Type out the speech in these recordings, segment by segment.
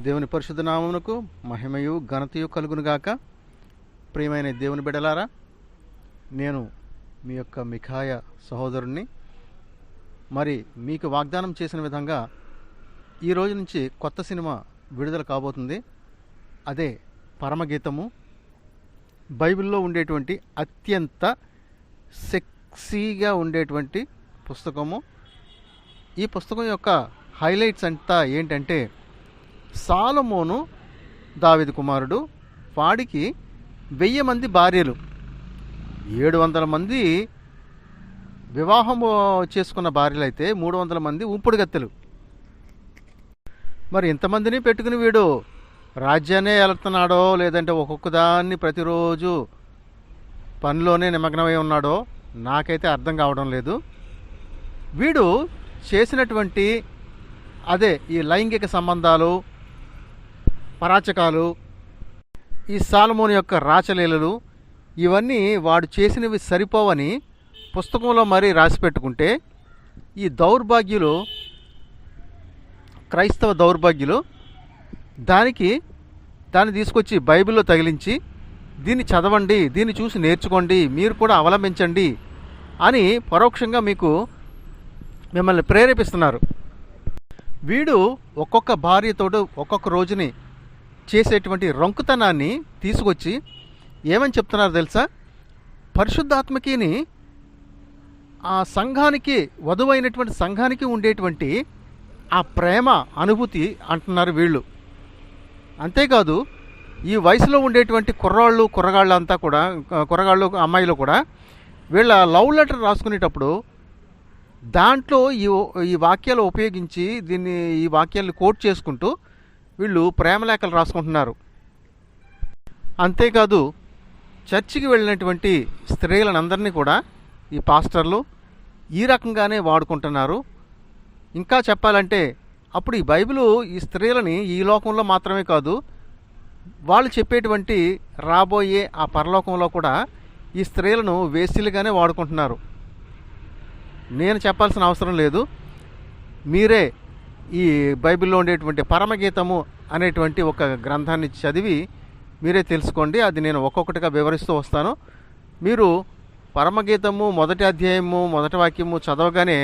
దేవుని పరిశుద్ధ నామమునకు మహిమయు ఘనతయు కలుగునుగాక. ప్రియమైన దేవుని బిడ్డలారా, నేను మీ యొక్క మిఖాయ సహోదరుణ్ణి. మరి మీకు వాగ్దానం చేసిన విధంగా ఈ రోజు నుంచి కొత్త సినిమా విడుదల కాబోతుంది. అదే పరమగీతము. బైబిల్లో ఉండేటువంటి అత్యంత సెక్సీగా ఉండేటువంటి పుస్తకము. ఈ పుస్తకం యొక్క హైలైట్స్ అంతా ఏంటంటే, సాలొమోను దావీదు కుమారుడు, వాడికి 1000 మంది భార్యలు, 700 మంది వివాహము చేసుకున్న భార్యలు అయితే 300 మంది ఉంపుడుగత్తెలు. మరి ఇంతమందిని పెట్టుకుని వీడు రాజ్యాన్నే ఏలుతున్నాడో, లేదంటే ఒక్కొక్క దాన్ని ప్రతిరోజు పనిలోనే నిమగ్నమై ఉన్నాడో నాకైతే అర్థం కావడం లేదు. వీడు చేసినటువంటి ఈ లైంగిక సంబంధాలు, పరాచకాలు, ఈ సాలొమోను యొక్క రాచలీలలు, ఇవన్నీ వాడు చేసినవి సరిపోవని పుస్తకంలో మరీ రాసి పెట్టుకుంటే, ఈ దౌర్భాగ్యులు, క్రైస్తవ దౌర్భాగ్యులు దాన్ని తీసుకొచ్చి బైబిల్లో తగిలించి, దీన్ని చదవండి, దీన్ని చూసి నేర్చుకోండి, మీరు కూడా అవలంబించండి అని పరోక్షంగా మిమ్మల్ని ప్రేరేపిస్తున్నారు. వీడు ఒక్కొక్క భార్యతోడు ఒక్కొక్క రోజుని చేసేటువంటి రొంకుతనాన్ని తీసుకొచ్చి ఏమని చెప్తున్నారు తెలుసా? పరిశుద్ధాత్మకిని, ఆ సంఘానికి, వధువైనటువంటి సంఘానికి ఉండేటువంటి ఆ ప్రేమ అనుభూతి అంటున్నారు వీళ్ళు. అంతేకాదు, ఈ వయసులో ఉండేటువంటి కుర్రగాళ్ళు అమ్మాయిలు కూడా వీళ్ళ లవ్ లెటర్ రాసుకునేటప్పుడు దాంట్లో ఈ వాక్యాలు ఉపయోగించి, ఈ వాక్యాలను కోట్ చేసుకుంటూ వీళ్ళు ప్రేమలేఖలు రాసుకుంటున్నారు. అంతేకాదు, చర్చికి వెళ్ళినటువంటి స్త్రీలనందరినీ కూడా ఈ పాస్టర్లు ఈ రకంగానే వాడుకుంటున్నారు. ఇంకా చెప్పాలంటే, అప్పుడు ఈ బైబిలు ఈ స్త్రీలని ఈ లోకంలో మాత్రమే కాదు, వాళ్ళు చెప్పేటువంటి రాబోయే ఆ పరలోకంలో కూడా ఈ స్త్రీలను వేశ్యలుగానే వాడుకుంటున్నారు. నేను చెప్పాల్సిన అవసరం లేదు. మీరే ఈ బైబిల్లో ఉండేటువంటి పరమగీతము అనేటువంటి ఒక గ్రంథాన్ని చదివి మీరే తెలుసుకోండి. అది నేను ఒక్కొక్కటిగా వివరిస్తూ వస్తాను. మీరు పరమగీతము మొదటి అధ్యాయము మొదటి వాక్యము చదవగానే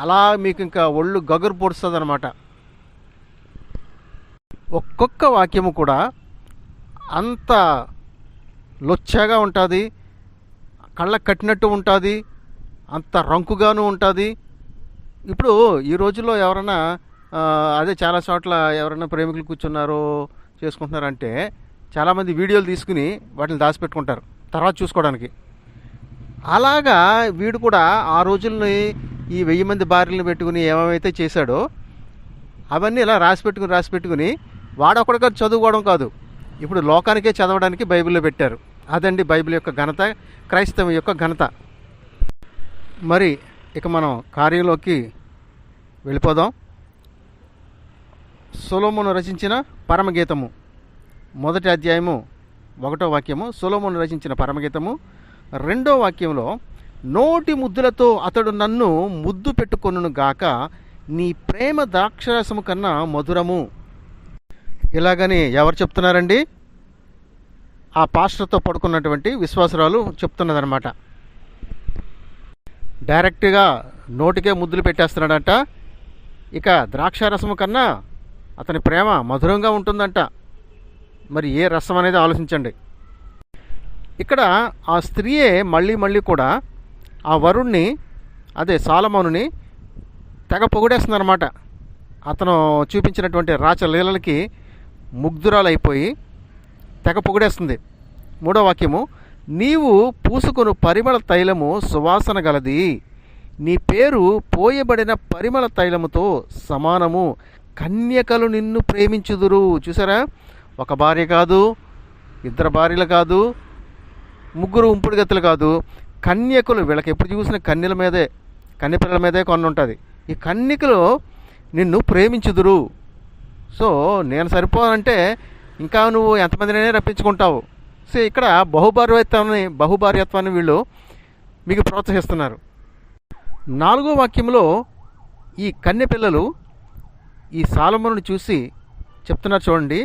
అలా మీకు ఇంకా ఒళ్ళు గగురు పొడుస్తుంది అనమాట. ఒక్కొక్క వాక్యము కూడా అంత లొచ్చగా ఉంటుంది, కళ్ళకు కట్టినట్టు ఉంటుంది, అంత రంకుగాను ఉంటుంది. ఇప్పుడు ఈ రోజుల్లో ఎవరైనా చాలా చోట్ల ఎవరైనా ప్రేమికులు కూర్చున్నారో చేసుకుంటున్నారంటే చాలామంది వీడియోలు తీసుకుని వాటిని దాచిపెట్టుకుంటారు తర్వాత చూసుకోవడానికి. అలాగా వీడు కూడా ఆ రోజుల్ని ఈ 1000 మంది భార్యలను పెట్టుకుని ఏమైతే చేశాడో అవన్నీ ఇలా రాసి పెట్టుకుని వాడొక్కడిగా చదువుకోవడం కాదు, ఇప్పుడు లోకానికే చదవడానికి బైబిల్లో పెట్టారు. అదండి బైబిల్ యొక్క ఘనత, క్రైస్తవం యొక్క ఘనత. మరి ఇక మనం కార్యంలోకి వెళ్ళిపోదాం. సొలొమోను రచించిన పరమగీతము మొదటి అధ్యాయము 1వ వాక్యము. సొలొమోను రచించిన పరమగీతము 2వ వాక్యంలో, నోటి ముద్దులతో అతడు నన్ను ముద్దు పెట్టుకొనును గాక, నీ ప్రేమ ద్రాక్షరసము కన్నా మధురము. ఇలాగని ఎవరు చెప్తున్నారండి? ఆ పాస్టర్తో పడుకున్నటువంటి విశ్వాసురాలు చెప్తున్నదనమాట. డైరెక్ట్గా నోటికే ముద్దులు పెట్టేస్తున్నాడంట. ఇక ద్రాక్షారసము కన్నా అతని ప్రేమ మధురంగా ఉంటుందంట. మరి ఏ రసం అనేది ఆలోచించండి. ఇక్కడ ఆ స్త్రీయే మళ్ళీ కూడా ఆ వరుణ్ణి, సాలొమోనుని తెగ పొగిడేస్తుందన్నమాట. అతను చూపించినటువంటి రాచలీలలకి ముగ్ధురాలైపోయి తెగ పొగిడేస్తుంది. 3వ వాక్యము, నీవు పూసుకొను పరిమళ తైలము సువాసన గలది, నీ పేరు పోయబడిన పరిమళ తైలముతో సమానము, కన్యకలు నిన్ను ప్రేమించుదురు. చూసారా? ఒక భార్య కాదు, 2 భార్యలు కాదు, 3 ఉంపుడుగత్తెలు కాదు, కన్యకులు. వీళ్ళకి ఎప్పుడు చూసిన కన్యపిల్లల మీదే కొన్ని ఉంటుంది. ఈ కన్యకలు నిన్ను ప్రేమించుదురు. సో నేను సరిపోనంటే ఇంకా నువ్వు ఎంతమందినైనా రప్పించుకుంటావు. సో ఇక్కడ బహుభార్యత్వాన్ని వీళ్ళు మీకు ప్రోత్సహిస్తున్నారు. 4వ వాక్యంలో ఈ కన్యపిల్లలు ఈ సాలొమోనుని చూసి చెప్తున్నారు చూడండి.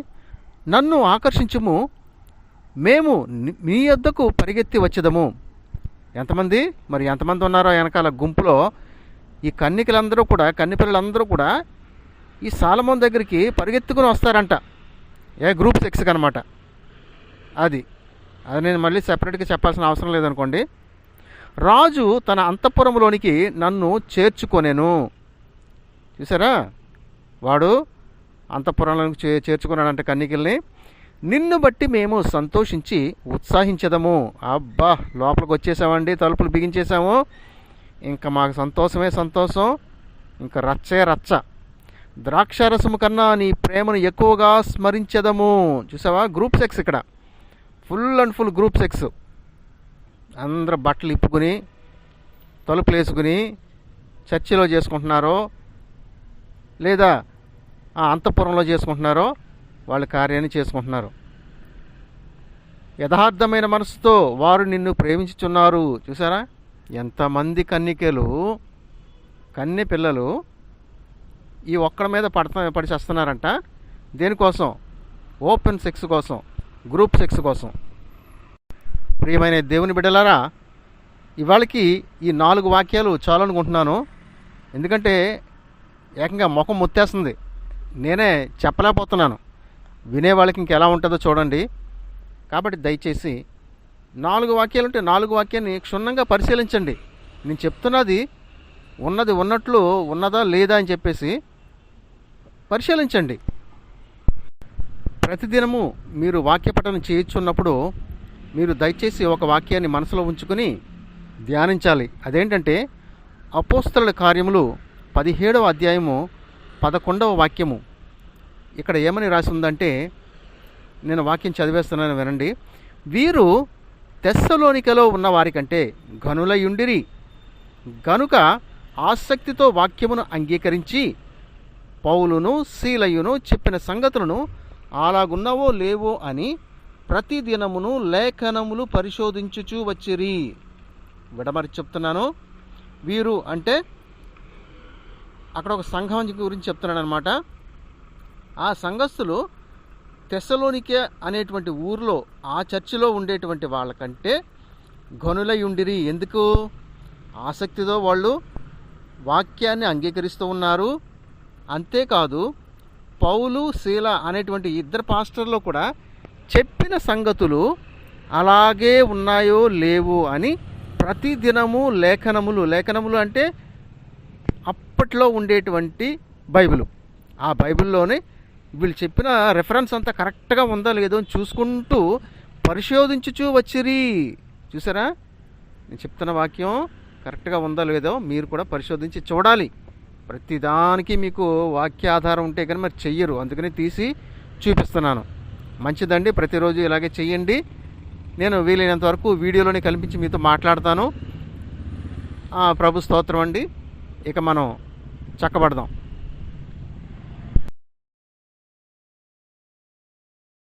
నన్ను ఆకర్షించుము, మేము నీ యొద్దకు పరిగెత్తి వచ్చేదము. ఎంతమంది మరి ఎంతమంది ఉన్నారో వెనకాల గుంపులో ఈ కన్నికలందరూ కూడా, కన్నిపిల్లలందరూ కూడా ఈ సాలమోన్ దగ్గరికి పరిగెత్తుకుని వస్తారంట. గ్రూప్ 6 అనమాట. అది నేను మళ్ళీ సెపరేట్గా చెప్పాల్సిన అవసరం లేదనుకోండి. రాజు తన అంతఃపురంలోనికి నన్ను చేర్చుకొనెను. చూసారా, వాడు అంతఃపురంలోనికి చేర్చుకున్నాడంటే కన్నికల్ని. నిన్ను బట్టి మేము సంతోషించి ఉత్సాహించదము. అబ్బా, లోపలికి వచ్చేసామండి, తలుపులు బిగించేసాము, ఇంకా మాకు సంతోషమే సంతోషం, ఇంకా రచ్చే రచ్చ. ద్రాక్షారసము కన్నా నీ ప్రేమను ఎక్కువగా స్మరించదము. చూసావా, గ్రూప్ 6 ఇక్కడ ఫుల్ అండ్ ఫుల్ గ్రూప్ 6. అందరూ బట్టలు ఇప్పుకుని తలుపులు వేసుకుని చర్చిలో చేసుకుంటున్నారో లేదా అంతఃపురంలో చేసుకుంటున్నారో వాళ్ళ కార్యాన్ని చేసుకుంటున్నారు. యథార్థమైన మనసుతో వారు నిన్ను ప్రేమించుచున్నారు. చూసారా, ఎంతమంది కన్నె పిల్లలు ఈ ఒక్కడి మీద పడి చేస్తున్నారంట. దేనికోసం? ఓపెన్ సెక్స్ కోసం, గ్రూప్ 6 కోసం. ప్రియమైన దేవుని బిడ్డలారా, ఇవాళకి ఈ 4 వాక్యాలు చాలు అనుకుంటున్నాను. ఎందుకంటే ఏకంగా ముఖం ముత్తేస్తుంది, నేనే చెప్పలేకపోతున్నాను. వినేవాళ్ళకి ఇంకెలా ఉంటుందో చూడండి. కాబట్టి దయచేసి 4 వాక్యాలు ఉంటే 4 వాక్యాన్ని క్షుణ్ణంగా పరిశీలించండి. నేను చెప్తున్నది ఉన్నది ఉన్నట్లు ఉన్నదా లేదా అని చెప్పేసి పరిశీలించండి. ప్రతిదినము మీరు వాక్యపఠనం చేయించున్నప్పుడు మీరు దయచేసి ఒక వాక్యాన్ని మనసులో ఉంచుకొని ధ్యానించాలి. అదేంటంటే అపోస్తలుల కార్యములు 17వ అధ్యాయము 11వ వాక్యము. ఇక్కడ ఏమని రాసి ఉందంటే, నేను వాక్యం చదివేస్తున్నాను, వినండి. వీరు తెస్సలోనికలో ఉన్న వారికంటే ఘనులయుండిరి గనుక ఆసక్తితో వాక్యమును అంగీకరించి పౌలును సీలయును చెప్పిన సంగతులను అలాగున్నవో లేవో అని ప్రతిదినమును లేఖనములు పరిశోధించుచూ వచ్చిరి. విడమరి చెప్తున్నాను. వీరు అంటే అక్కడ ఒక సంఘం గురించి చెప్తున్నాడు అనమాట. ఆ సంఘస్థులు తెస్సలోనికే అనేటువంటి ఊరిలో ఆ చర్చిలో ఉండేటువంటి వాళ్ళకంటే ఘనులై ఉండిరి. ఎందుకు? ఆసక్తితో వాళ్ళు వాక్యాన్ని అంగీకరిస్తూ ఉన్నారు. అంతేకాదు పౌలు శీల అనేటువంటి 2 పాస్టర్లు కూడా చెప్పిన సంగతులు అలాగే ఉన్నాయో లేవో అని ప్రతిదినము లేఖనములు అంటే అప్పట్లో ఉండేటువంటి బైబిల్, ఆ బైబిల్లోనే వీళ్ళు చెప్పిన రెఫరెన్స్ అంతా కరెక్ట్గా ఉందా లేదో అని చూసుకుంటూ పరిశోధించుచూ వచ్చిరి. చూసారా, నేను చెప్తున్న వాక్యం కరెక్ట్గా ఉందా లేదో మీరు కూడా పరిశోధించి చూడాలి. ప్రతిదానికి మీకు వాక్యాధారం ఉంటే కానీ మరి చెయ్యరు, అందుకని తీసి చూపిస్తున్నాను. మంచిదండి, ప్రతిరోజు ఇలాగే చెయ్యండి. నేను వీలైనంత వరకు వీడియోలోనే కల్పించి మీతో మాట్లాడతాను. ప్రభు స్తోత్రం అండి. ఇక మనం చక్కబడదాం.